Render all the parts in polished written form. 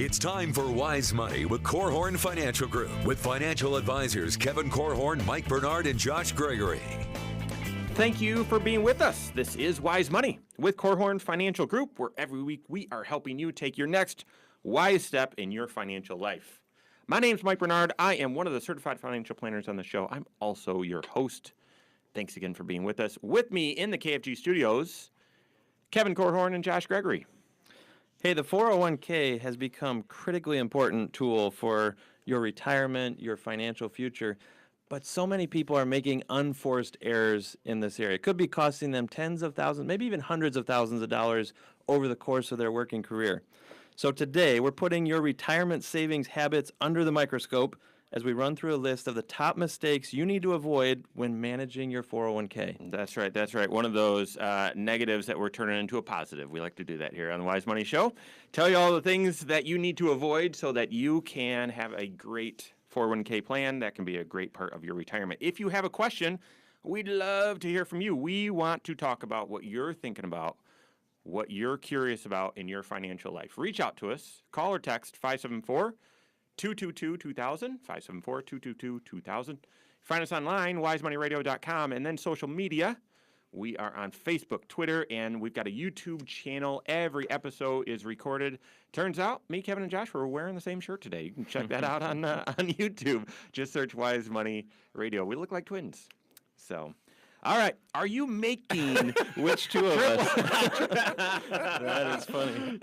It's time for Wise Money with Korhorn Financial Group with financial advisors Kevin Korhorn, Mike Bernard, and Josh Gregory. Thank you for being with us. This is Wise Money with Korhorn Financial Group, where every week we are helping you take your next wise step in your financial life. My name's Mike Bernard. I am one of the certified financial planners on the show. I'm also your host. Thanks again for being with us. With me in the KFG studios, Kevin Korhorn and Josh Gregory. Hey, the 401k has become critically important tool for your retirement, your financial future, but so many people are making unforced errors in this area. It could be costing them tens of thousands, maybe even hundreds of thousands of dollars over the course of their working career. So today, we're putting your retirement savings habits under the microscope as we run through a list of the top mistakes you need to avoid when managing your 401k. That's right. One of those negatives that we're turning into a positive. We like to do that here on the Wise Money Show. Tell you all the things that you need to avoid so that you can have a great 401k plan that can be a great part of your retirement. If you have a question, we'd love to hear from you. We want to talk about what you're thinking about, what you're curious about in your financial life. Reach out to us. Call or text 574-222-2000, 574-222-2000. Find us online, wisemoneyradio.com, and then social media. We are on Facebook, Twitter, and we've got a YouTube channel. Every episode is recorded. Turns out, me, Kevin, and Josh were wearing the same shirt today. You can check that out on YouTube. Just search Wise Money Radio. We look like twins. So, all right. Are you making Which two of us? That is funny.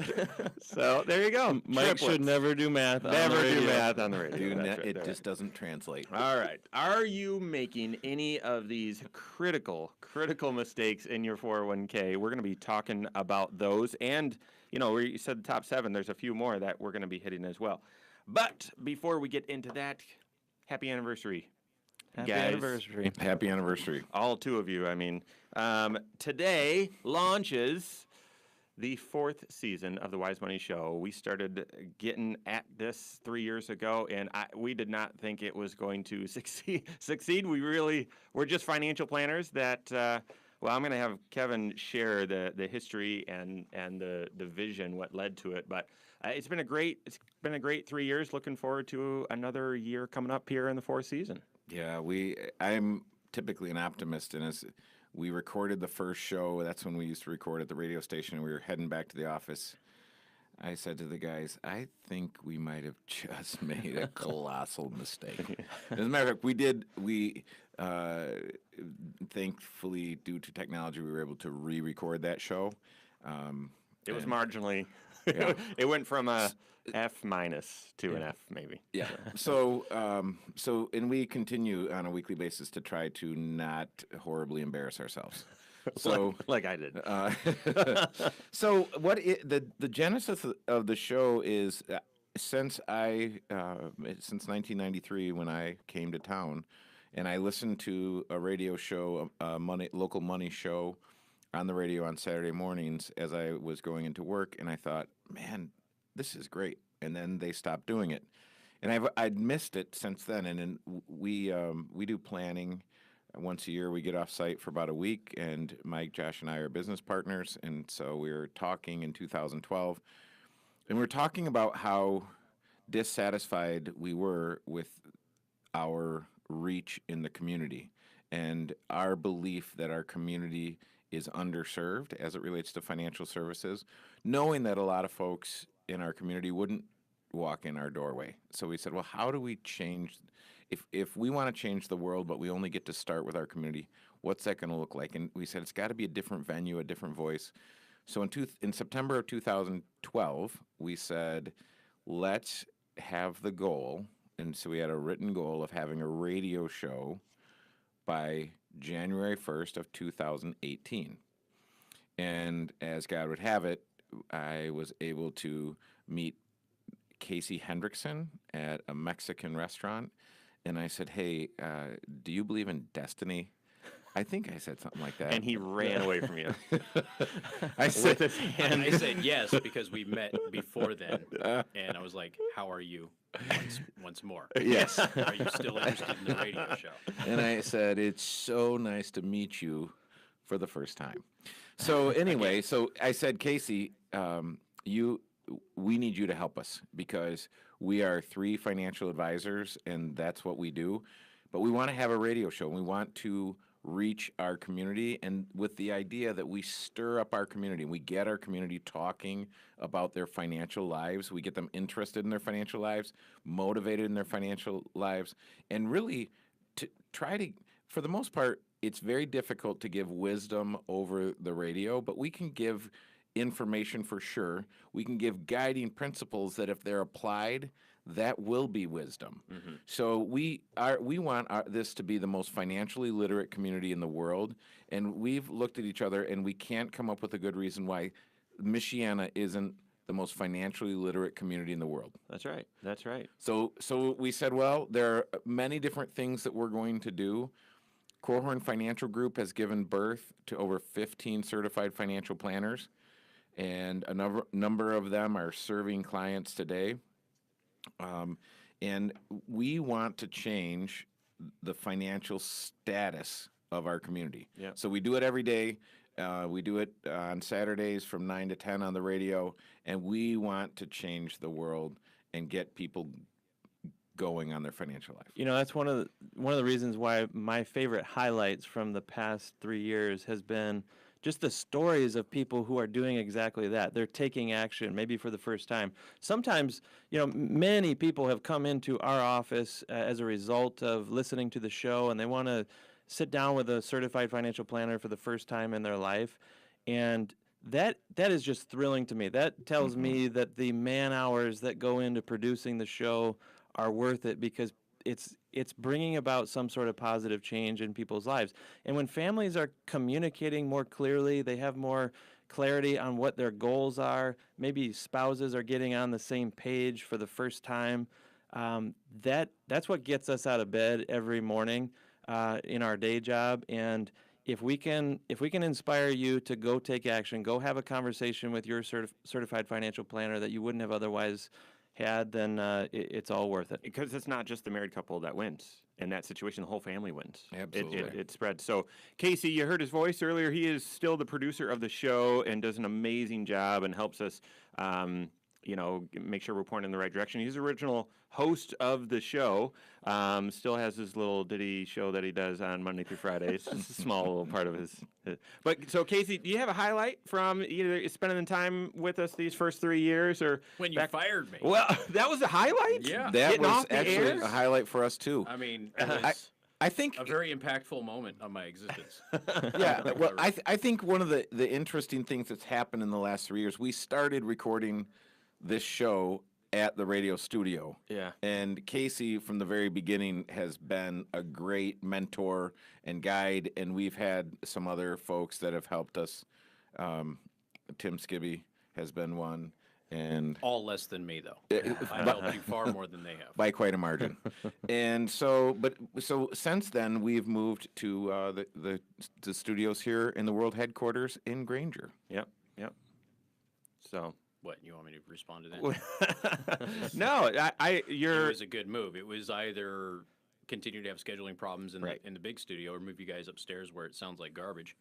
So there you go. Mike should never do math on the radio. Math on the radio. It just doesn't translate. All right. Are you making any of these critical mistakes in your 401k? We're going to be talking about those. And, you know, we said the top 7. There's a few more that we're going to be hitting as well. But before we get into that, happy anniversary. Happy guys. anniversary. Happy anniversary. All two of you, I mean. Today launches the 4th season of the Wise Money Show. We started getting at this 3 years ago, and we did not think it was going to succeed. We're just financial planners that, well, I'm going to have Kevin share the history and the vision, what led to it. But it's been a great 3 years. Looking forward to another year coming up here in the 4th season. Yeah, I'm typically an optimist, and as we recorded the first show, that's when we used to record at the radio station, and we were heading back to the office. I said to the guys, I think we might have just made a colossal mistake. As a matter of fact, we thankfully, due to technology, we were able to re-record that show. It was marginally. Yeah. It went from a F- to an F, maybe. Yeah. So and we continue on a weekly basis to try to not horribly embarrass ourselves. So like I did. So the genesis of the show is since 1993 when I came to town, and I listened to a radio show, local money show, on the radio on Saturday mornings as I was going into work, and I thought, man, this is great. And then they stopped doing it, and I'd missed it since then. And then we do planning once a year. We get off site for about a week, and Mike, Josh, and I are business partners, and so we were talking in 2012, and we were talking about how dissatisfied we were with our reach in the community and our belief that our community is underserved as it relates to financial services, knowing that a lot of folks in our community wouldn't walk in our doorway. So we said, well, how do we change, if we want to change the world, but we only get to start with our community, what's that going to look like? And we said, it's got to be a different venue, a different voice. So in September of 2012, we said, let's have the goal, and so we had a written goal of having a radio show by January 1st of 2018. And as God would have it, I was able to meet Casey Hendrickson at a Mexican restaurant, and I said, hey, do you believe in destiny? I think I said something like that. And he ran away from you. I said yes, because we met before then, and I was like, how are you? Once more. Yes. Are you still interested in the radio show? And I said, it's so nice to meet you for the first time. So anyway, so I said, Casey, you we need you to help us because we are 3 financial advisors, and that's what we do. But we want to have a radio show. And we want to reach our community, and with the idea that we stir up our community. We get our community talking about their financial lives. We get them interested in their financial lives, motivated in their financial lives, and really to try to, for the most part, it's very difficult to give wisdom over the radio, but we can give information for sure. We can give guiding principles that if they're applied, that will be wisdom. So we want this to be the most financially literate community in the world, and we've looked at each other and we can't come up with a good reason why Michiana isn't the most financially literate community in the world. That's right. That's right. So we said, well, there are many different things that we're going to do. Korhorn Financial Group has given birth to over 15 certified financial planners, and a number of them are serving clients today. And we want to change the financial status of our community. Yeah. So we do it every day. We do it on Saturdays from 9 to 10 on the radio, and we want to change the world and get people going on their financial life. You know, that's one of the reasons why my favorite highlights from the past 3 years has been just the stories of people who are doing exactly that. They're taking action, maybe for the first time. Sometimes, you know, many people have come into our office as a result of listening to the show, and they want to sit down with a certified financial planner for the first time in their life. And that is just thrilling to me. That tells me that the man hours that go into producing the show are worth it because it's bringing about some sort of positive change in people's lives. And when families are communicating more clearly, they have more clarity on what their goals are, maybe spouses are getting on the same page for the first time, that's what gets us out of bed every morning in our day job. And if we can inspire you to go take action, go have a conversation with your certified financial planner that you wouldn't have otherwise had, then it's all worth it. Because it's not just the married couple that wins. In that situation, the whole family wins. Absolutely. It spreads. So, Casey, you heard his voice earlier. He is still the producer of the show and does an amazing job and helps us, make sure we're pointing in the right direction. He's the original host of the show. Still has his little ditty show that he does on Monday through Friday. It's just a small little part of his. But so, Casey, do you have a highlight from either spending the time with us these first 3 years or When you fired me. Well, that was a highlight. Yeah. That Getting was off the actually air? a highlight for us too. I mean, it was I think a very impactful moment of my existence. yeah. Well, I think one of the interesting things that's happened in the last 3 years, we started recording this show at the radio studio. Yeah. And Casey, from the very beginning, has been a great mentor and guide, and we've had some other folks that have helped us. Tim Skibby has been one, and All less than me, though. I helped you far more than they have. by quite a margin. And so since then, we've moved to the studios here in the world headquarters in Granger. Yep. So. What, you want me to respond to that? No, It you're. was a good move. It was either continue to have scheduling problems in Right. the big studio or move you guys upstairs where it sounds like garbage.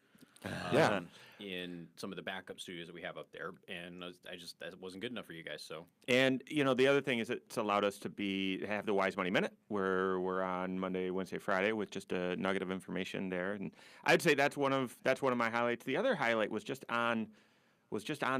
Yeah. In some of the backup studios that we have up there, and that wasn't good enough for you guys. So And the other thing is it's allowed us to have the Wise Money Minute, where we're on Monday, Wednesday, Friday with just a nugget of information there, and I'd say that's one of my highlights. The other highlight was just on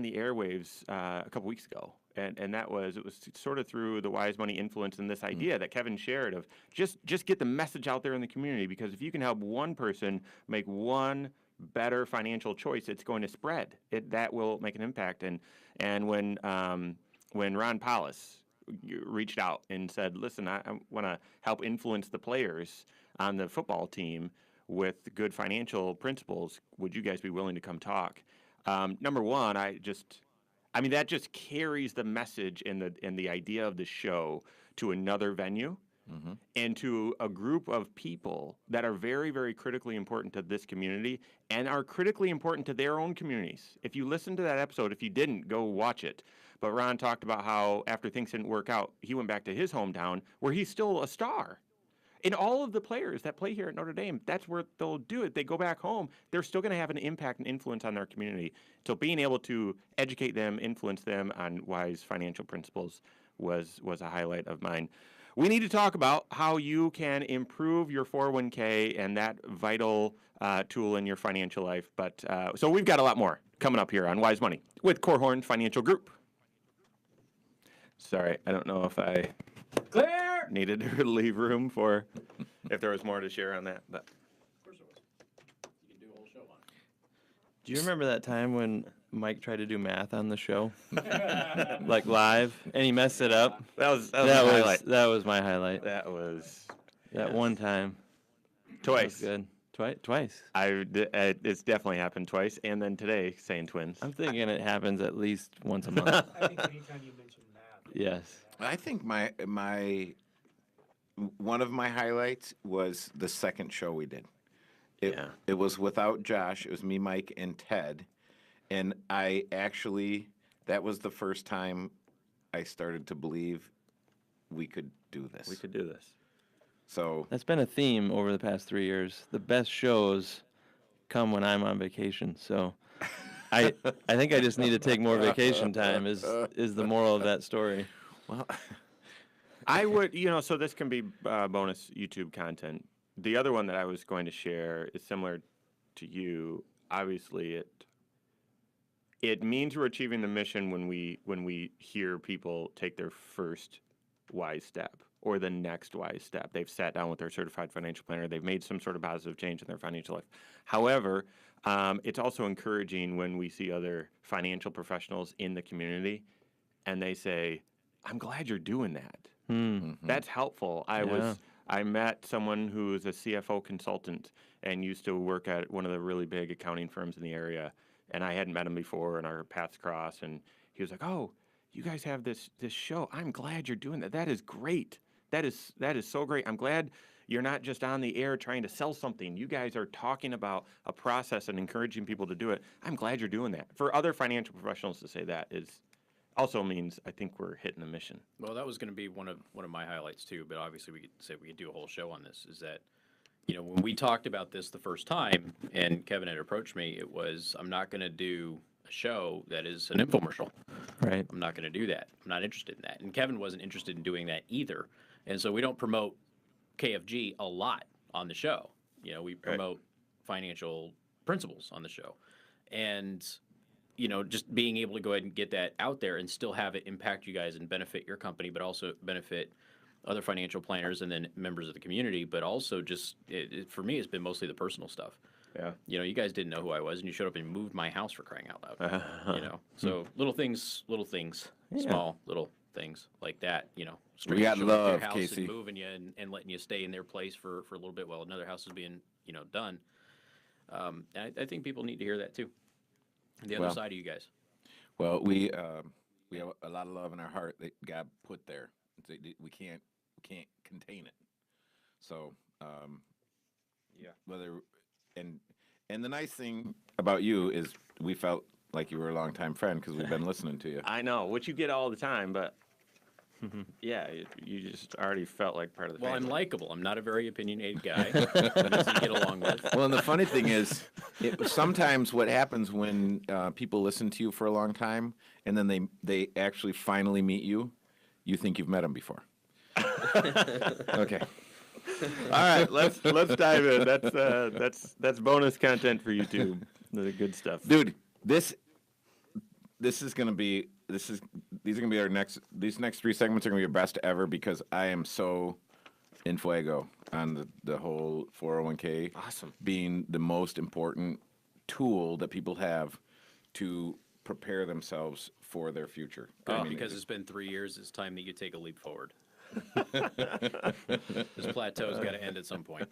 the airwaves a couple weeks ago, and it was sort of through the Wise Money influence and this idea that Kevin shared of just get the message out there in the community, because if you can help one person make one better financial choice, it's going to spread. That will make an impact. And when Ron Paulus reached out and said, "Listen, I want to help influence the players on the football team with good financial principles. Would you guys be willing to come talk?" Number one, that just carries the message and the idea of the show to another venue and to a group of people that are very, very critically important to this community and are critically important to their own communities. If you listen to that episode, if you didn't, go watch it. But Ron talked about how after things didn't work out, he went back to his hometown where he's still a star. And all of the players that play here at Notre Dame, that's where they'll do it. They go back home, they're still going to have an impact and influence on their community. So being able to educate them, influence them on wise financial principles was a highlight of mine. We need to talk about how you can improve your 401k and that vital tool in your financial life. But so we've got a lot more coming up here on Wise Money with Korhorn Financial Group. Sorry, I don't know if I needed to leave room for if there was more to share on that. But Do you remember that time when Mike tried to do math on the show, like live, and he messed it up? that was my highlight. That was my highlight. That was That one time. twice. Good. Twice. It's definitely happened twice, and then today saying twins. I'm thinking it happens at least once a month. I think anytime you mention math. Yes. I think my one of my highlights was the second show we did. It was without Josh. It was me, Mike, and Ted. And that was the first time I started to believe we could do this. We could do this. So That's been a theme over the past 3 years. The best shows come when I'm on vacation. So I think I just need to take more vacation time is the moral of that story. well, I would, so this can be bonus YouTube content. The other one that I was going to share is similar to you. Obviously, it means we're achieving the mission when we hear people take their first wise step or the next wise step. They've sat down with their certified financial planner. They've made some sort of positive change in their financial life. However, it's also encouraging when we see other financial professionals in the community and they say, I'm glad you're doing that. That's helpful. I met someone who is a CFO consultant and used to work at one of the really big accounting firms in the area, and I hadn't met him before, and our paths crossed, and he was like, "Oh, you guys have this show. I'm glad you're doing that. That is great. That is so great. I'm glad you're not just on the air trying to sell something. You guys are talking about a process and encouraging people to do it. I'm glad you're doing that." For other financial professionals to say that also means I think we're hitting the mission. Well, that was going to be one of my highlights too. But obviously, we could do a whole show on this. Is that when we talked about this the first time, and Kevin had approached me, it was I'm not going to do a show that is an infomercial. Right. I'm not going to do that. I'm not interested in that. And Kevin wasn't interested in doing that either. And so we don't promote KFG a lot on the show. We promote financial principles on the show, and just being able to go ahead and get that out there and still have it impact you guys and benefit your company, but also benefit other financial planners and then members of the community. But also just for me, it's been mostly the personal stuff. Yeah. You guys didn't know who I was, and you showed up and moved my house for crying out loud. So little things, small little things like that. We got showing up to your love, house Casey. and moving you and letting you stay in their place for a little bit while another house is being done. And I think people need to hear that too. The other side of you guys. well, we have a lot of love in our heart that God put there. We can't contain it. So and the nice thing about you is we felt like you were a longtime friend because we've been listening to you. I know, which you get all the time, but yeah, you just already felt like part of the Well, family. I'm likable. I'm not a very opinionated guy. Easy to get along with. Well, and the funny thing is, sometimes what happens when people listen to you for a long time and then they actually finally meet you, you think you've met them before. Okay. All right, let's dive in. That's bonus content for YouTube. The good stuff. Dude, these are gonna be our these next 3 segments are gonna be our best ever because I am so in fuego on the whole 401k. Awesome. Being the most important tool that people have to prepare themselves for their future. Because it's been 3 years, it's time that you take a leap forward. This plateau's got to end at some point.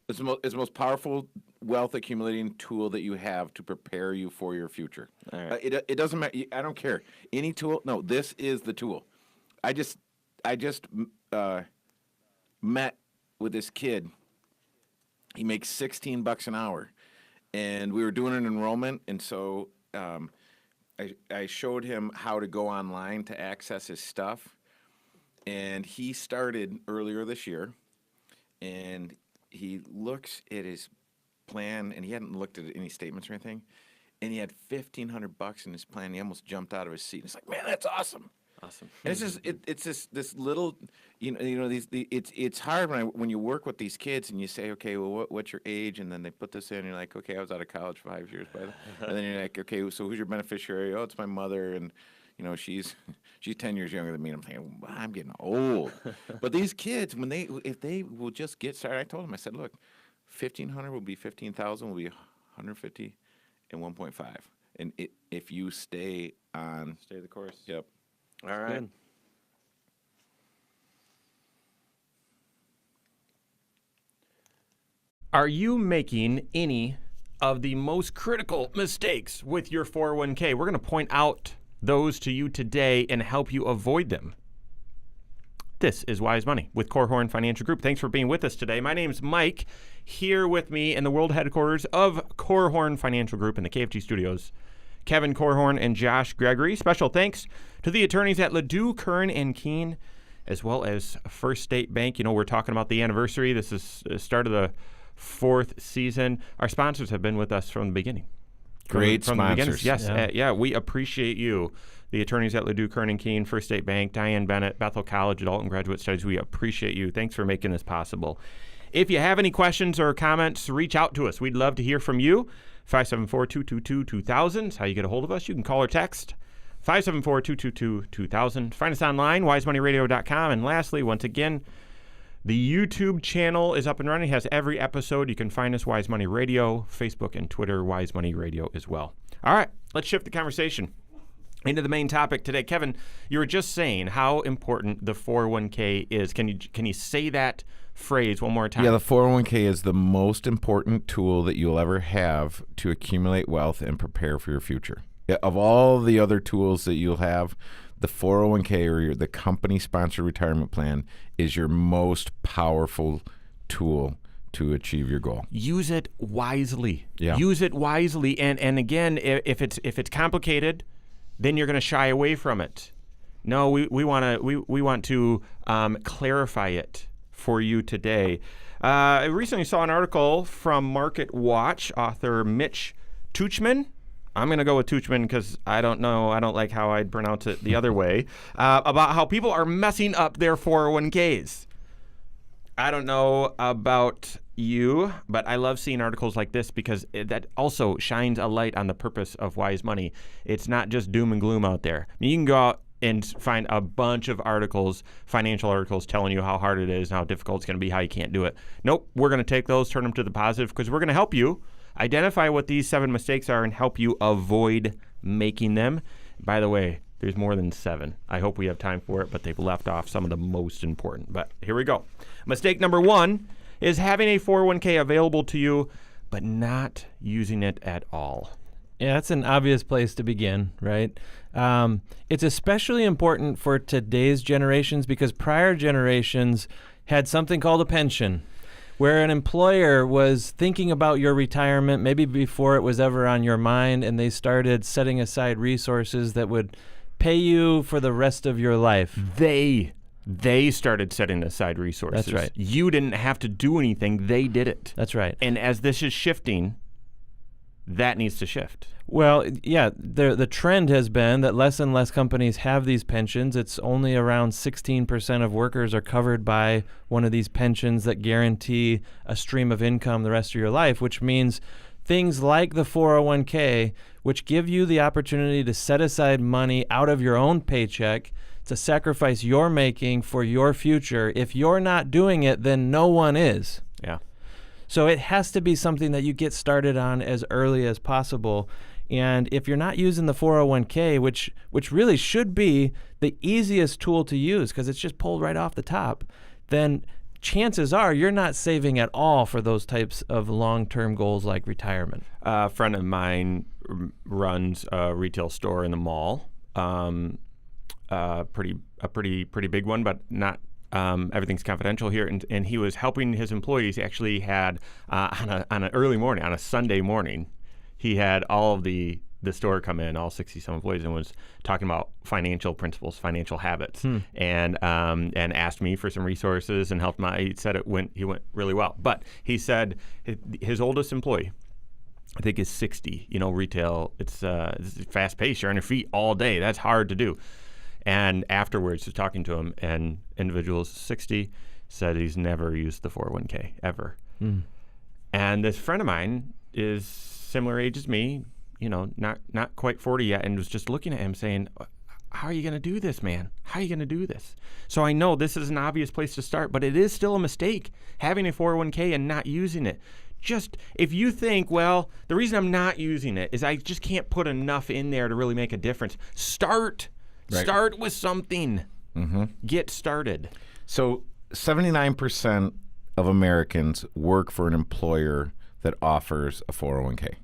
It's the most powerful wealth accumulating tool that you have to prepare you for your future. All right. It doesn't matter. I don't care. Any tool. No, this is the tool. I just met with this kid. He makes $16 an hour, and we were doing an enrollment, and so I showed him how to go online to access his stuff, and he started earlier this year, and he looks at his plan, and he hadn't looked at any statements or anything, and he had $1,500 in his plan. He almost jumped out of his seat. It's like, man, that's awesome. Awesome. And it's just this little, it's hard when you work with these kids and you say, okay, well, what's your age? And then they put this in, and you're like, okay, I was out of college 5 years by then. And then you're like, okay, so who's your beneficiary? Oh, it's my mother, and she's 10 years younger than me. And I'm thinking, well, I'm getting old. But these kids, if they will just get started, I told them, I said, look, 1,500 will be 15,000, will be 150 and 1.5. And if you stay the course. Yep. All right. Good. Are you making any of the most critical mistakes with your 401k? We're going to point out those to you today and help you avoid them. This is Wise Money with Korhorn Financial Group. Thanks for being with us today. My name's Mike. Here with me in the world headquarters of Korhorn Financial Group in the KFG studios, Kevin Korhorn and Josh Gregory. Special thanks to the attorneys at Ledoux, Kern, and Keene, as well as First State Bank. We're talking about the anniversary. This is the start of the 4th season. Our sponsors have been with us from the beginning. Great from the beginning. sponsors. Yes, we appreciate you. The attorneys at Ledoux, Kern, and Keene, First State Bank, Diane Bennett, Bethel College, Adult Graduate Studies, we appreciate you. Thanks for making this possible. If you have any questions or comments, reach out to us. We'd love to hear from you. 574-222-2000 is how you get a hold of us. You can call or text 574-222-2000. Find us online, wisemoneyradio.com. And lastly, once again, the YouTube channel is up and running. It has every episode. You can find us, Wise Money Radio, Facebook and Twitter, Wise Money Radio as well. All right, let's shift the conversation into the main topic today. Kevin, you were just saying how important the 401k is. Can you say that phrase one more time? Yeah, the 401k is the most important tool that you'll ever have to accumulate wealth and prepare for your future. Of all the other tools that you'll have, the 401k or the company-sponsored retirement plan is your most powerful tool to achieve your goal. Use it wisely. Yeah. Use it wisely. And again, if it's complicated, then you're going to shy away from it. No, we want to clarify it for you today. I recently saw an article from Market Watch, author Mitch Tuchman. I'm going to go with Tuchman because I don't know. I don't like how I'd pronounce it the other way, about how people are messing up their 401ks. I don't know about you, but I love seeing articles like this because that also shines a light on the purpose of Wise Money. It's not just doom and gloom out there. I mean, you can go out and find a bunch of articles, financial articles, telling you how hard it is and how difficult it's going to be, how you can't do it. Nope, we're going to take those, turn them to the positive, because we're going to help you identify what these 7 mistakes are and help you avoid making them. By the way, there's more than 7. I hope we have time for it, but they've left off some of the most important. But here we go. Mistake number 1 is having a 401k available to you, but not using it at all. Yeah, that's an obvious place to begin, right? It's especially important for today's generations because prior generations had something called a pension, where an employer was thinking about your retirement maybe before it was ever on your mind, and they started setting aside resources that would pay you for the rest of your life. They started setting aside resources. That's right. You didn't have to do anything. They did it. That's right. And as this is shifting, that needs to shift. Well, yeah, the trend has been that less and less companies have these pensions. It's only around 16% of workers are covered by one of these pensions that guarantee a stream of income the rest of your life, which means things like the 401k, which give you the opportunity to set aside money out of your own paycheck to sacrifice you're making for your future. If you're not doing it, then no one is. Yeah. So it has to be something that you get started on as early as possible. And if you're not using the 401k, which really should be the easiest tool to use because it's just pulled right off the top, then chances are you're not saving at all for those types of long-term goals like retirement. A friend of mine runs a retail store in the mall, a pretty big one, but not. Everything's confidential here, and he was helping his employees. He actually had on an early morning, on a Sunday morning, he had all of the the store come in, all 60-some employees, and was talking about financial principles, financial habits, and asked me for some resources and helped my. He said he went really well, but he said his oldest employee, I think, is 60. Retail, it's fast paced. You're on your feet all day. That's hard to do. And afterwards, just talking to him, and individual 60 said he's never used the 401k ever. And this friend of mine is similar age as me, not quite 40 yet, and was just looking at him saying, how are you going to do this, man? How are you going to do this? So I know this is an obvious place to start, but it is still a mistake having a 401k and not using it. Just if you think, well, the reason I'm not using it is I just can't put enough in there to really make a difference. Start with something. Get started. So 79% of Americans work for an employer that offers a 401k.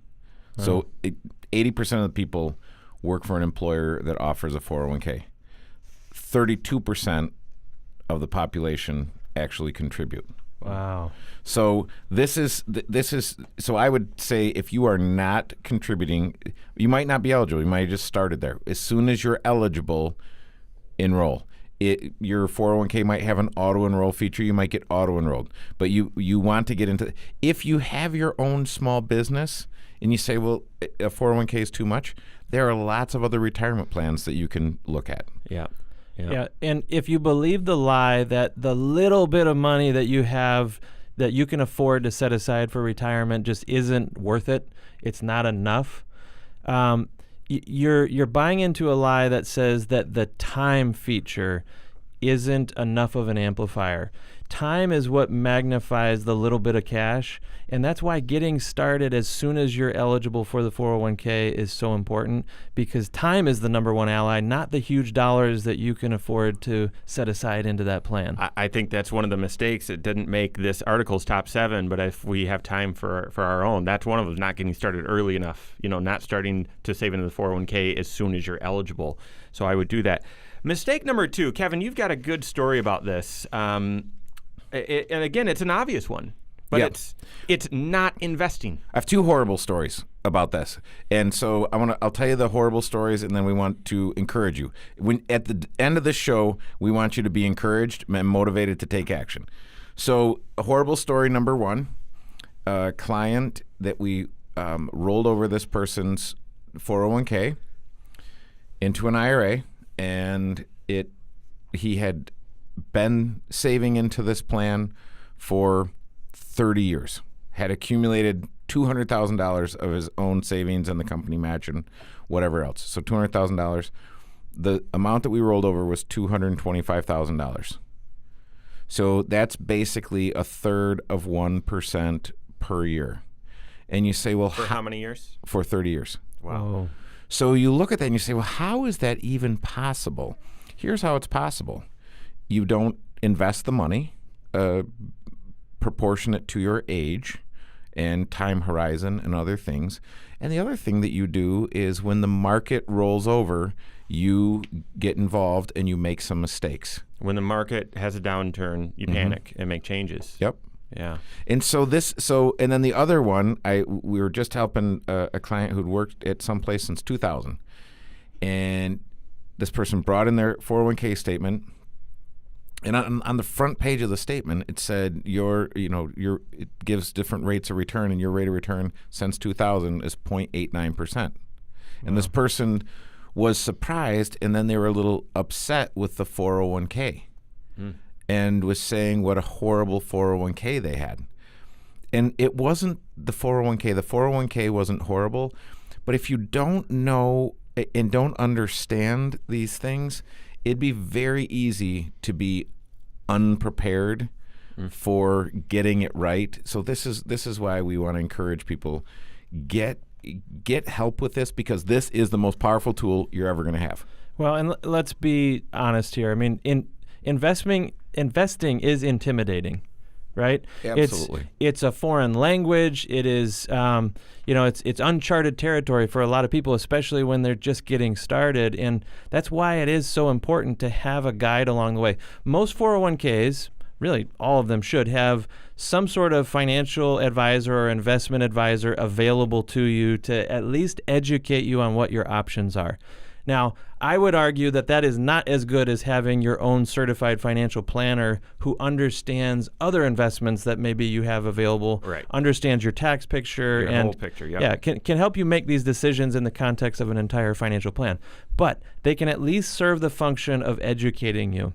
So 80% of the people work for an employer that offers a 401k. 32% of the population actually contribute. Wow. So this is so I would say if you are not contributing, you might not be eligible. You might have just started there. As soon as you're eligible, enroll. Your 401k might have an auto-enroll feature. You might get auto-enrolled. But you want to get into – if you have your own small business and you say, well, a 401k is too much, there are lots of other retirement plans that you can look at. Yeah. And if you believe the lie that the little bit of money that you have that you can afford to set aside for retirement just isn't worth it, it's not enough, you're buying into a lie that says that the time feature isn't enough of an amplifier. Time is what magnifies the little bit of cash, and that's why getting started as soon as you're eligible for the 401k is so important, because time is the number one ally, not the huge dollars that you can afford to set aside into that plan. I think that's one of the mistakes. It didn't make this article's top 7, but if we have time for our own, that's one of them, not getting started early enough, not starting to save into the 401k as soon as you're eligible. So I would do that. Mistake number 2, Kevin, you've got a good story about this. And again, it's an obvious one, but it's not investing. I have 2 horrible stories about this, and so I'll tell you the horrible stories, and then we want to encourage you. At the end of this show, we want you to be encouraged and motivated to take action. So, a horrible story number 1: a client that we rolled over this person's 401k into an IRA, and he had been saving into this plan for 30 years, had accumulated $200,000 of his own savings and the company match and whatever else. So $200,000. The amount that we rolled over was $225,000. So that's basically 1/3 of 1% per year. And you say, well, for how many years? For 30 years. Wow. So you look at that and you say, well, how is that even possible? Here's how it's possible. You don't invest the money proportionate to your age and time horizon and other things. And the other thing that you do is when the market rolls over, you get involved and you make some mistakes. When the market has a downturn, you panic and make changes. Yep. Yeah. And and then the other one, we were just helping a client who'd worked at some place since 2000. And this person brought in their 401k statement. And on the front page of the statement, it said it gives different rates of return, and your rate of return since 2000 is 0.89%. And this person was surprised, and then they were a little upset with the 401k and was saying what a horrible 401k they had. And it wasn't the 401k. The 401k wasn't horrible. But if you don't know and don't understand these things, it'd be very easy to be unprepared for getting it right. So this is why we want to encourage people, get help with this, because this is the most powerful tool you're ever going to have. Well, and let's be honest here. I mean, investing is intimidating, right? Absolutely. It's a foreign language. It is, it's uncharted territory for a lot of people, especially when they're just getting started. And that's why it is so important to have a guide along the way. Most 401ks really all of them should have some sort of financial advisor or investment advisor available to you to at least educate you on what your options are. Now, I would argue that that is not as good as having your own certified financial planner who understands other investments that maybe you have available, Right. understands your tax picture, Your and whole picture, yep. yeah, can help you make these decisions in the context of an entire financial plan. But they can at least serve the function of educating you.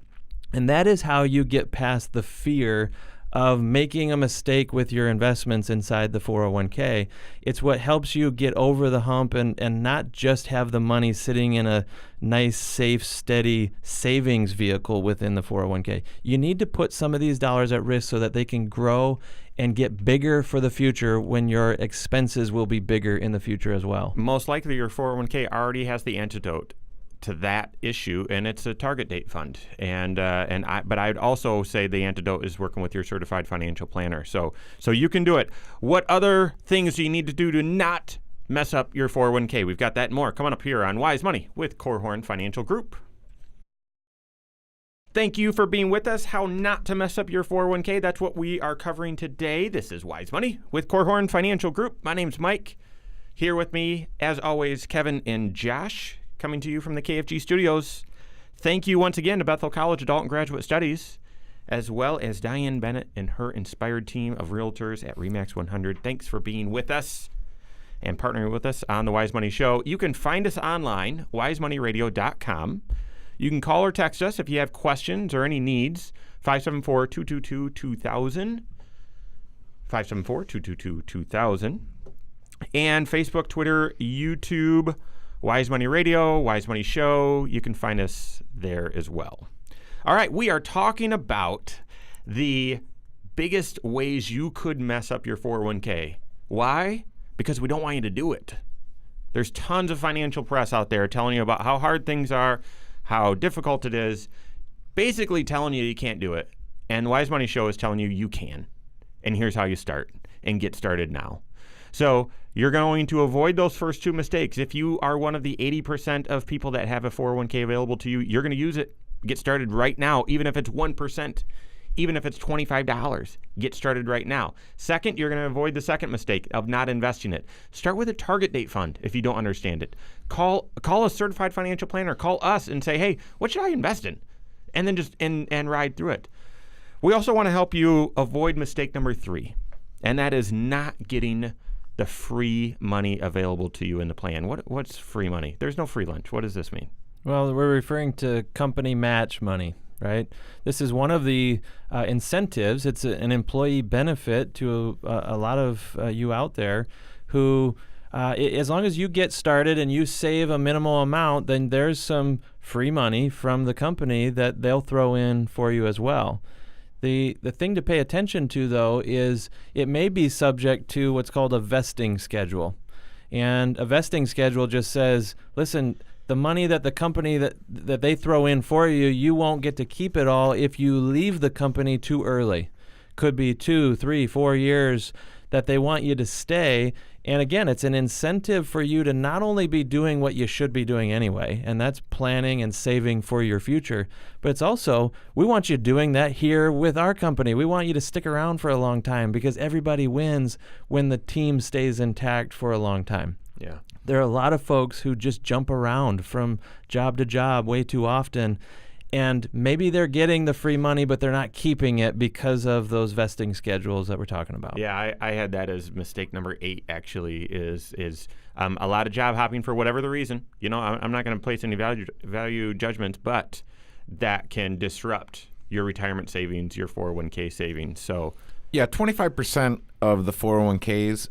And that is how you get past the fear of making a mistake with your investments inside the 401k. It's what helps you get over the hump and not just have the money sitting in a nice, safe, steady savings vehicle within the 401k. You need to put some of these dollars at risk so that they can grow and get bigger for the future when your expenses will be bigger in the future as well. Most likely your 401k already has the antidote to that issue, and it's a target date fund. But I'd also say the antidote is working with your certified financial planner. So you can do it. What other things do you need to do to not mess up your 401k? We've got that and more coming up here on Wise Money with Korhorn Financial Group. Thank you for being with us. How not to mess up your 401k. That's what we are covering today. This is Wise Money with Korhorn Financial Group. My name's Mike. Here with me, as always, Kevin and Josh, coming to you from the KFG studios. Thank you once again to Bethel College Adult and Graduate Studies, as well as Diane Bennett and her inspired team of realtors at RE/MAX 100. Thanks for being with us and partnering with us on the Wise Money Show. You can find us online, wisemoneyradio.com. You can call or text us if you have questions or any needs, 574-222-2000, 574-222-2000, and Facebook, Twitter, YouTube, Wise Money Radio, Wise Money Show. You can find us there as well. All right, we are talking about the biggest ways you could mess up your 401k. Why? Because we don't want you to do it. There's tons of financial press out there telling you about how hard things are, how difficult it is, basically telling you can't do it. And the Wise Money Show is telling you can. And here's how you start and get started now. So you're going to avoid those first two mistakes. If you are one of the 80% of people that have a 401k available to you, you're going to use it. Get started right now, even if it's 1%, even if it's $25. Get started right now. Second, you're going to avoid the second mistake of not investing it. Start with a target date fund if you don't understand it. Call a certified financial planner. Call us and say, hey, what should I invest in? And then just and ride through it. We also want to help you avoid mistake number 3, and that is not getting the free money available to you in the plan. What's free money? There's no free lunch. What does this mean? Well, we're referring to company match money, right? This is one of the incentives. It's an employee benefit to a lot of you out there who, as long as you get started and you save a minimal amount, then there's some free money from the company that they'll throw in for you as well. The thing to pay attention to, though, is it may be subject to what's called a vesting schedule. And a vesting schedule just says, listen, the money that the company that they throw in for you, you won't get to keep it all if you leave the company too early. Could be 2, 3, 4 years that they want you to stay. And again, it's an incentive for you to not only be doing what you should be doing anyway, and that's planning and saving for your future, but it's also, we want you doing that here with our company. We want you to stick around for a long time because everybody wins when the team stays intact for a long time. Yeah. There are a lot of folks who just jump around from job to job way too often, and maybe they're getting the free money, but they're not keeping it because of those vesting schedules that we're talking about. Yeah, I had that as mistake number 8, actually, is a lot of job hopping for whatever the reason. You know, I'm not going to place any value judgments, but that can disrupt your retirement savings, your 401k savings. So, Yeah, 25% of the 401ks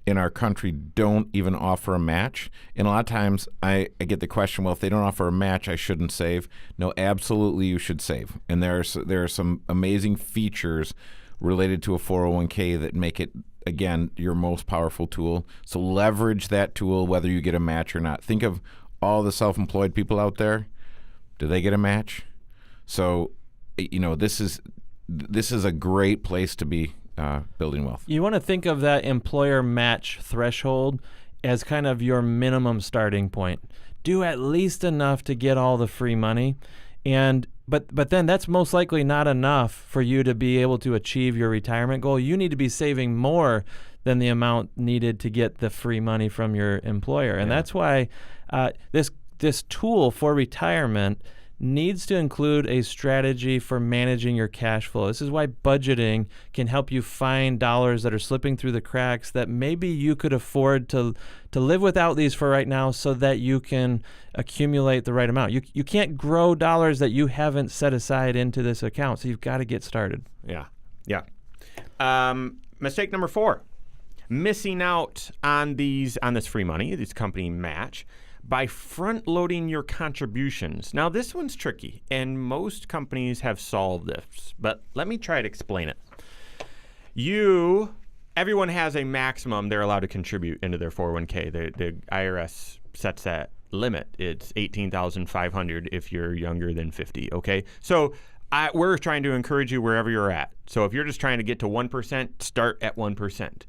in our country don't even offer a match. And a lot of times I get the question, well, if they don't offer a match, I shouldn't save. No, absolutely you should save. And there are some amazing features related to a 401k that make it, again, your most powerful tool. So leverage that tool whether you get a match or not. Think of all the self-employed people out there. Do they get a match? So, you know, this is a great place to be building wealth. You want to think of that employer match threshold as kind of your minimum starting point. Do at least enough to get all the free money. And But then that's most likely not enough for you to be able to achieve your retirement goal. You need to be saving more than the amount needed to get the free money from your employer. And that's why this tool for retirement needs to include a strategy for managing your cash flow. This is why budgeting can help you find dollars that are slipping through the cracks that maybe you could afford to live without these for right now so that you can accumulate the right amount. You can't grow dollars that you haven't set aside into this account, so you've got to get started. Yeah. Mistake number 4, missing out on this free money, this company match, by front-loading your contributions. Now, this one's tricky, and most companies have solved this, but let me try to explain it. Everyone has a maximum they're allowed to contribute into their 401k. The IRS sets that limit. It's $18,500 if you're younger than 50, okay? So we're trying to encourage you wherever you're at. So if you're just trying to get to 1%, start at 1%.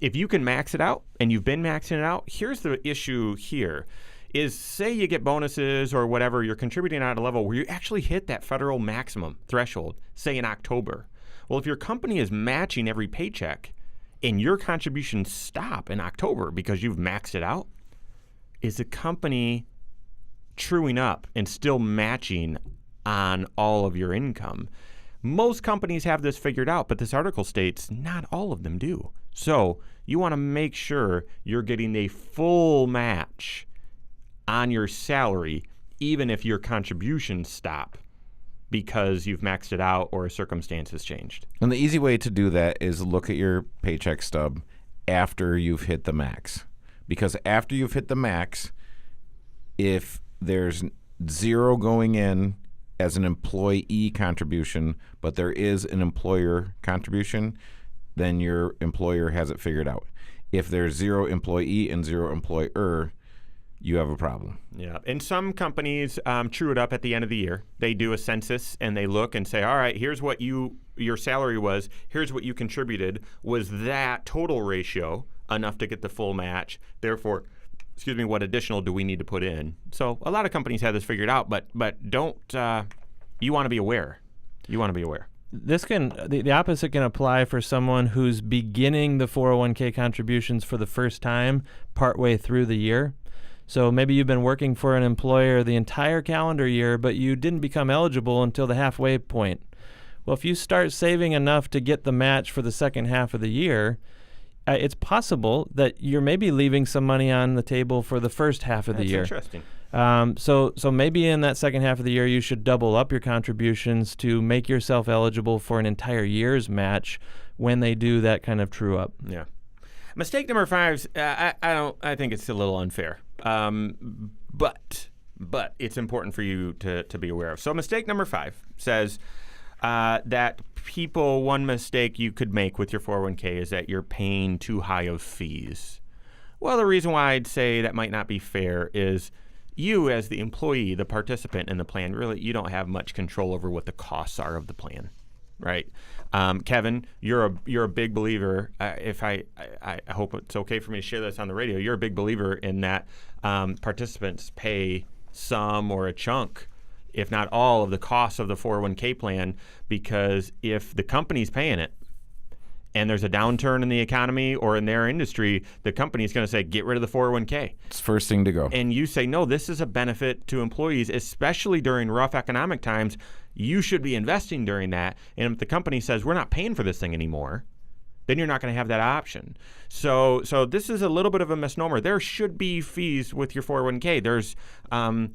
If you can max it out, and you've been maxing it out, here's the issue here. Is say you get bonuses or whatever, you're contributing at a level where you actually hit that federal maximum threshold, say in October. Well, if your company is matching every paycheck and your contributions stop in October because you've maxed it out, is the company truing up and still matching on all of your income? Most companies have this figured out, but this article states not all of them do. So you want to make sure you're getting a full match on your salary, even if your contributions stop because you've maxed it out or a circumstance has changed. And the easy way to do that is look at your paycheck stub after you've hit the max. Because after you've hit the max, if there's 0 going in as an employee contribution, but there is an employer contribution, then your employer has it figured out. If there's 0 employee and 0 employer, you have a problem. Yeah, and some companies true it up at the end of the year. They do a census and they look and say, all right, here's what your salary was, here's what you contributed. Was that total ratio enough to get the full match? Therefore, what additional do we need to put in? So a lot of companies have this figured out, but don't, you want to be aware. You want to be aware. The opposite can apply for someone who's beginning the 401k contributions for the first time partway through the year. So maybe you've been working for an employer the entire calendar year, but you didn't become eligible until the halfway point. Well, if you start saving enough to get the match for the second half of the year, it's possible that you're maybe leaving some money on the table for the first half of the year. That's interesting. So maybe in that second half of the year, you should double up your contributions to make yourself eligible for an entire year's match when they do that kind of true up. Yeah. Mistake number 5, I think it's a little unfair. But it's important for you to be aware of. So mistake number 5 says that one mistake you could make with your 401k is that you're paying too high of fees. Well, the reason why I'd say that might not be fair is you as the employee, the participant in the plan, really, you don't have much control over what the costs are of the plan, right? Kevin, you're a big believer. If I hope it's okay for me to share this on the radio. You're a big believer in that participants pay some or a chunk, if not all, of the costs of the 401k plan, because if the company's paying it and there's a downturn in the economy or in their industry, the company's going to say, get rid of the 401k. It's the first thing to go. And you say, no, this is a benefit to employees, especially during rough economic times. You should be investing during that. And if the company says, we're not paying for this thing anymore, then you're not going to have that option. So this is a little bit of a misnomer. There should be fees with your 401k.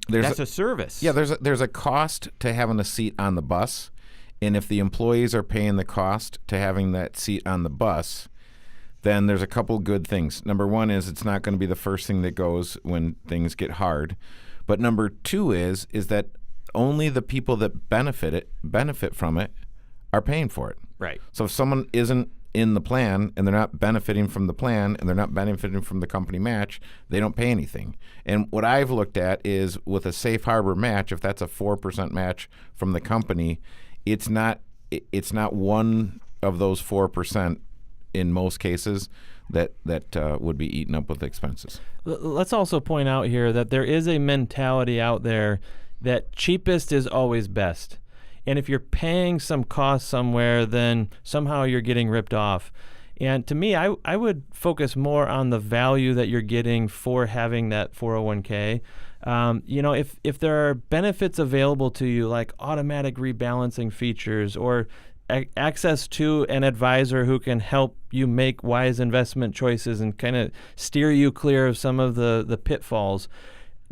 That's a service. Yeah, there's a cost to having a seat on the bus. And if the employees are paying the cost to having that seat on the bus, then there's a couple good things. Number one is it's not going to be the first thing that goes when things get hard. But number 2 is that only the people that benefit from it are paying for it. Right. So if someone isn't in the plan and they're not benefiting from the plan and they're not benefiting from the company match, they don't pay anything. And what I've looked at is with a safe harbor match, if that's a 4% match from the company, it's not one of those 4% in most cases that would be eaten up with expenses. Let's also point out here that there is a mentality out there that cheapest is always best. And if you're paying some cost somewhere, then somehow you're getting ripped off. And to me, I would focus more on the value that you're getting for having that 401k. If there are benefits available to you, like automatic rebalancing features or access to an advisor who can help you make wise investment choices and kind of steer you clear of some of the pitfalls,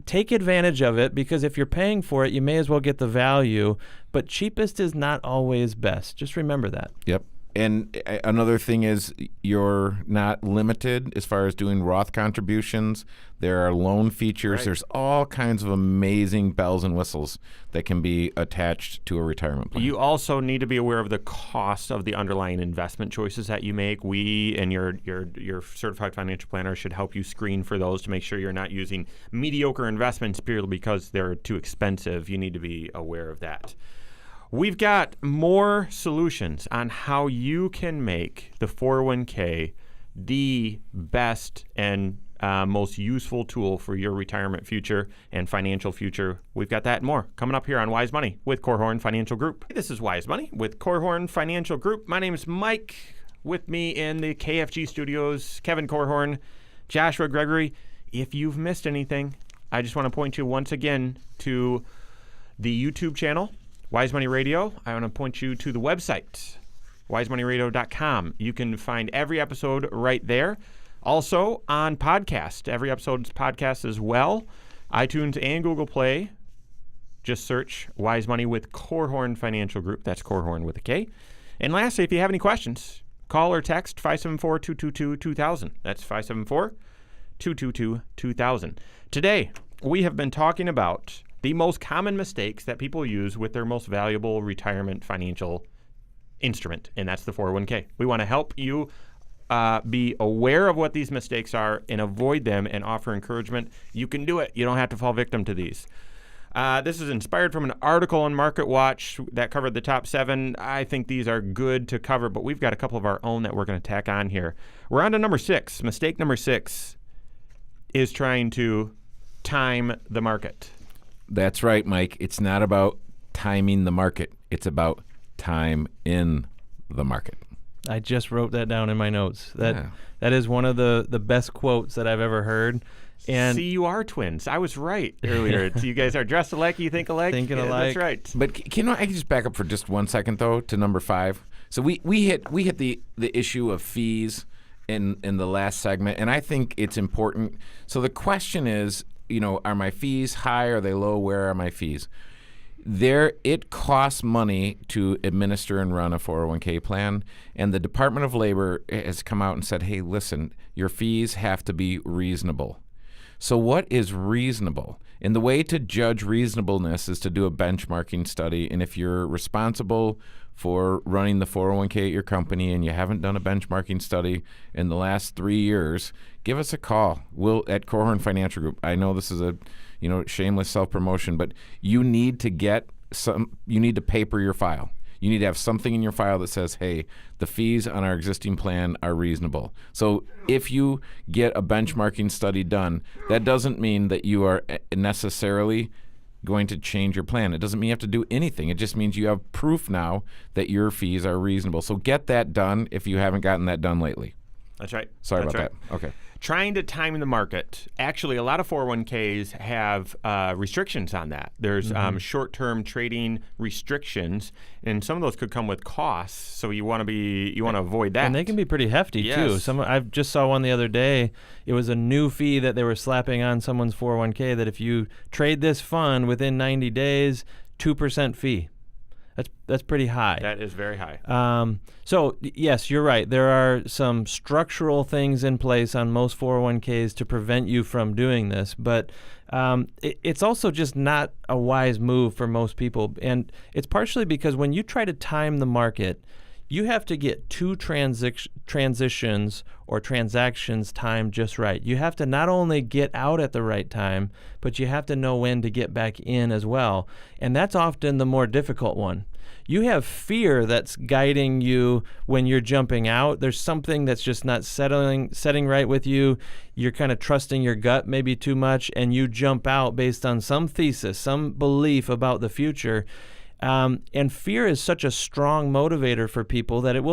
take advantage of it, because if you're paying for it, you may as well get the value. But cheapest is not always best. Just remember that. Yep. And another thing is you're not limited as far as doing Roth contributions. There are loan features. Right. There's all kinds of amazing bells and whistles that can be attached to a retirement plan. You also need to be aware of the cost of the underlying investment choices that you make. We and your certified financial planner should help you screen for those to make sure you're not using mediocre investments purely because they're too expensive. You need to be aware of that. We've got more solutions on how you can make the 401k the best and most useful tool for your retirement future and financial future. We've got that and more coming up here on Wise Money with Korhorn Financial Group. This is Wise Money with Korhorn Financial Group. My name is Mike. With me in the KFG studios, Kevin Korhorn, Joshua Gregory. If you've missed anything, I just want to point you once again to the YouTube channel, Wise Money Radio. I want to point you to the website, wisemoneyradio.com. You can find every episode right there. Also on podcast. Every episode's podcast as well. iTunes and Google Play. Just search Wise Money with Korhorn Financial Group. That's Korhorn with a K. And lastly, if you have any questions, call or text 574-222-2000. That's 574-222-2000. Today, we have been talking about the most common mistakes that people use with their most valuable retirement financial instrument, and that's the 401k. We want to help you be aware of what these mistakes are and avoid them and offer encouragement. You can do it. You don't have to fall victim to these. This is inspired from an article on MarketWatch that covered the top 7. I think these are good to cover, but we've got a couple of our own that we're going to tack on here. We're on to number 6. Mistake number 6 is trying to time the market. That's right, Mike. It's not about timing the market. It's about time in the market. I just wrote that down in my notes. That is one of the best quotes that I've ever heard. And see, you are twins. I was right earlier. You guys are dressed alike. You think alike. Thinking alike. That's right. But can I just back up for just 1 second though to number 5? So we hit the issue of fees in the last segment, and I think it's important. So the question is, are my fees high? Are they low? Where are my fees? It costs money to administer and run a 401k plan, and the Department of Labor has come out and said, hey, listen, your fees have to be reasonable. So what is reasonable? And the way to judge reasonableness is to do a benchmarking study, and if you're responsible for running the 401k at your company and you haven't done a benchmarking study in the last 3 years, give us a call. We'll at Korhorn Financial Group. I know this is a shameless self-promotion, but you need to paper your file. You need to have something in your file that says, hey, the fees on our existing plan are reasonable. So if you get a benchmarking study done, that doesn't mean that you are necessarily going to change your plan. It doesn't mean you have to do anything. It just means you have proof now that your fees are reasonable. So get that done if you haven't gotten that done lately. That's right. Sorry That's about right. that. Okay. Trying to time the market. Actually, a lot of 401ks have restrictions on that. There's short-term trading restrictions, and some of those could come with costs. So you want to avoid that. And they can be pretty hefty too. I just saw one the other day. It was a new fee that they were slapping on someone's 401k that if you trade this fund within 90 days, 2% fee. That's pretty high. That is very high. So yes, you're right. There are some structural things in place on most 401ks to prevent you from doing this, but it's also just not a wise move for most people. And it's partially because when you try to time the market, you have to get 2 transitions or transactions timed just right. You have to not only get out at the right time, but you have to know when to get back in as well. And that's often the more difficult one. You have fear that's guiding you when you're jumping out. There's something that's just not setting right with you. You're kind of trusting your gut maybe too much, and you jump out based on some thesis, some belief about the future. And fear is such a strong motivator for people that it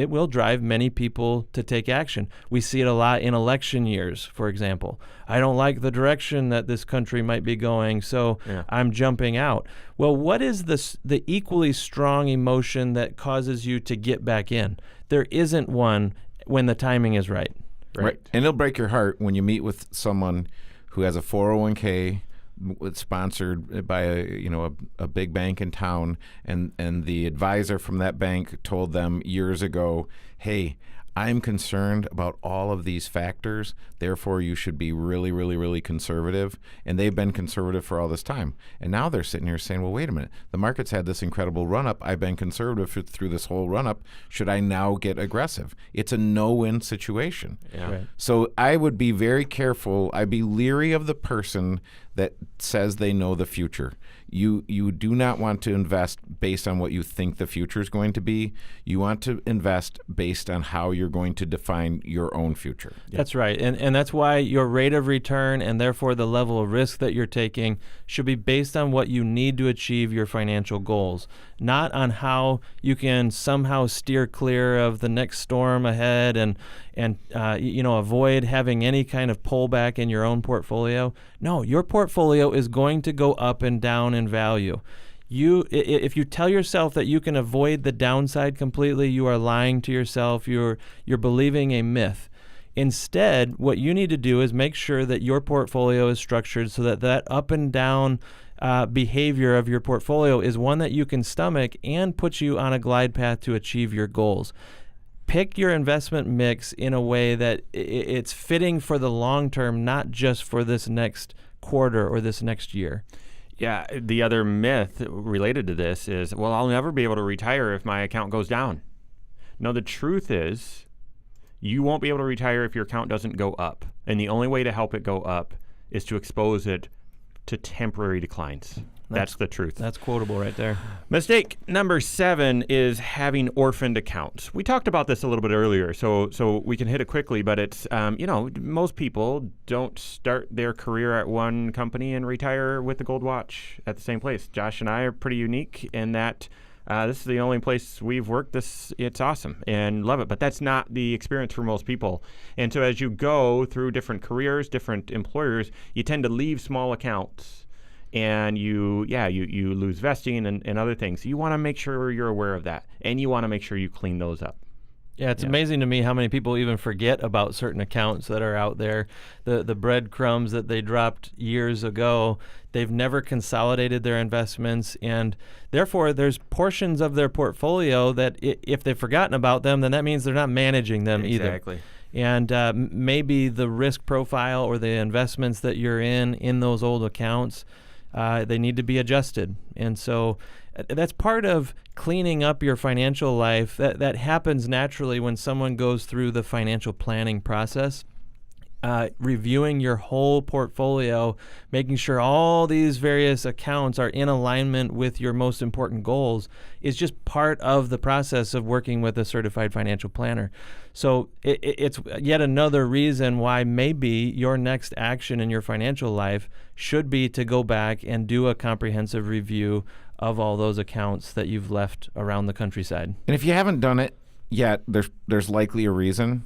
will drive many people to take action. We see it a lot in election years, for example. I don't like the direction that this country might be going, so I'm jumping out. Well, what is the equally strong emotion that causes you to get back in? There isn't one when the timing is right. Right. And it'll break your heart when you meet with someone who has a 401k sponsored by a big bank in town, and the advisor from that bank told them years ago, hey, I'm concerned about all of these factors, therefore you should be really, really, really conservative. And they've been conservative for all this time. And now they're sitting here saying, well, wait a minute, the market's had this incredible run-up. I've been conservative through this whole run-up. Should I now get aggressive? It's a no-win situation. Yeah. Right. So I would be very careful. I'd be leery of the person that says they know the future. You do not want to invest based on what you think the future is going to be. You want to invest based on how you're going to define your own future. That's right. And that's why your rate of return and therefore the level of risk that you're taking should be based on what you need to achieve your financial goals, not on how you can somehow steer clear of the next storm ahead and avoid having any kind of pullback in your own portfolio. No, your portfolio is going to go up and down in value. If you tell yourself that you can avoid the downside completely, you are lying to yourself. You're believing a myth. Instead, what you need to do is make sure that your portfolio is structured so that up and down behavior of your portfolio is one that you can stomach and puts you on a glide path to achieve your goals. Pick your investment mix in a way that it's fitting for the long term, not just for this next quarter or this next year. Yeah, the other myth related to this is, well, I'll never be able to retire if my account goes down. No, the truth is you won't be able to retire if your account doesn't go up. And the only way to help it go up is to expose it to temporary declines. That's the truth. That's quotable right there. Mistake number 7 is having orphaned accounts. We talked about this a little bit earlier, so we can hit it quickly, but it's, most people don't start their career at one company and retire with the gold watch at the same place. Josh and I are pretty unique in that this is the only place we've worked. It's awesome and love it, but that's not the experience for most people. And so as you go through different careers, different employers, you tend to leave small accounts. And you lose vesting and other things. You want to make sure you're aware of that, and you want to make sure you clean those up. Yeah, it's amazing to me how many people even forget about certain accounts that are out there. The breadcrumbs that they dropped years ago, they've never consolidated their investments, and therefore there's portions of their portfolio that if they've forgotten about them, then that means they're not managing them either. Exactly. And maybe the risk profile or the investments that you're in those old accounts, they need to be adjusted. And so that's part of cleaning up your financial life. That happens naturally when someone goes through the financial planning process. Reviewing your whole portfolio, making sure all these various accounts are in alignment with your most important goals is just part of the process of working with a certified financial planner. So it's yet another reason why maybe your next action in your financial life should be to go back and do a comprehensive review of all those accounts that you've left around the countryside. And if you haven't done it yet, there's likely a reason.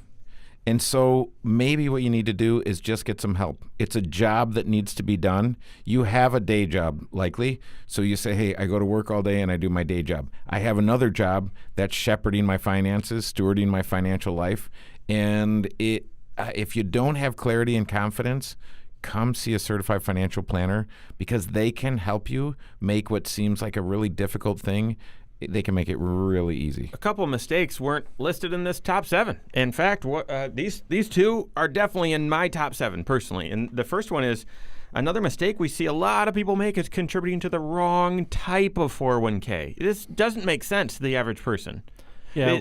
And so maybe what you need to do is just get some help. It's a job that needs to be done. You have a day job, likely. So you say, hey, I go to work all day and I do my day job. I have another job that's shepherding my finances, stewarding my financial life. And if you don't have clarity and confidence, come see a certified financial planner, because they can help you make what seems like a really difficult thing. They can make it really easy. A couple of mistakes weren't listed in this top 7. In fact, these two are definitely in my top 7 personally. And the first one is another mistake we see a lot of people make is contributing to the wrong type of 401k. This doesn't make sense to the average person. Yeah,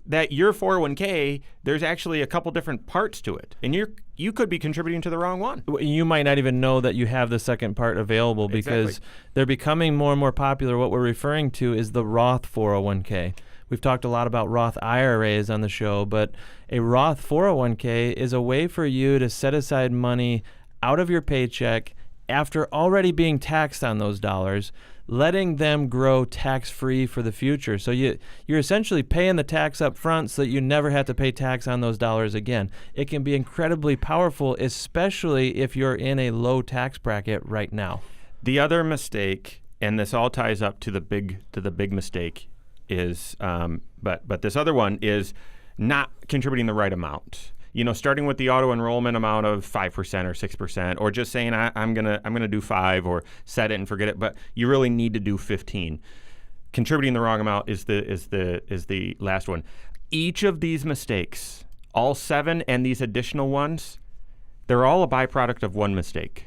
that your 401k, there's actually a couple different parts to it, and you could be contributing to the wrong one. You might not even know that you have the second part available because Exactly. They're becoming more and more popular. What we're referring to is the Roth 401k. We've talked a lot about Roth IRAs on the show, but a Roth 401k is a way for you to set aside money out of your paycheck after already being taxed on those dollars. letting them grow tax-free for the future. So you're essentially paying the tax up front so that you never have to pay tax on those dollars again. It can be incredibly powerful, especially if you're in a low tax bracket right now. The other mistake, and this all ties up to the big mistake, is but this other one is not contributing the right amount. Starting with the auto enrollment amount of 5% or 6%, or just saying I'm gonna do 5 or set it and forget it, but you really need to do 15. Contributing the wrong amount is the last one. Each of these mistakes, all 7 and these additional ones, they're all a byproduct of one mistake: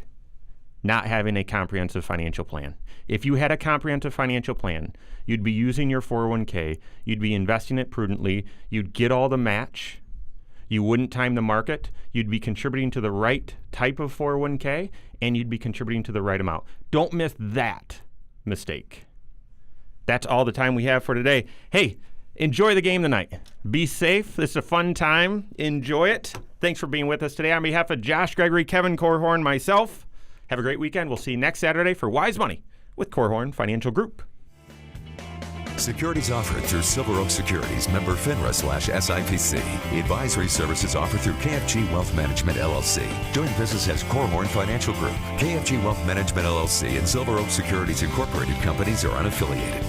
not having a comprehensive financial plan. If you had a comprehensive financial plan, you'd be using your 401k, you'd be investing it prudently, you'd get all the match, you wouldn't time the market, you'd be contributing to the right type of 401k, and you'd be contributing to the right amount. Don't miss that mistake. That's all the time we have for today. Hey, enjoy the game tonight. Be safe. This is a fun time. Enjoy it. Thanks for being with us today. On behalf of Josh Gregory, Kevin Korhorn, myself, have a great weekend. We'll see you next Saturday for Wise Money with Korhorn Financial Group. Securities offered through Silver Oak Securities, member FINRA/SIPC. Advisory services offered through KFG Wealth Management, LLC. Doing business as Korhorn Financial Group. KFG Wealth Management, LLC and Silver Oak Securities Incorporated companies are unaffiliated.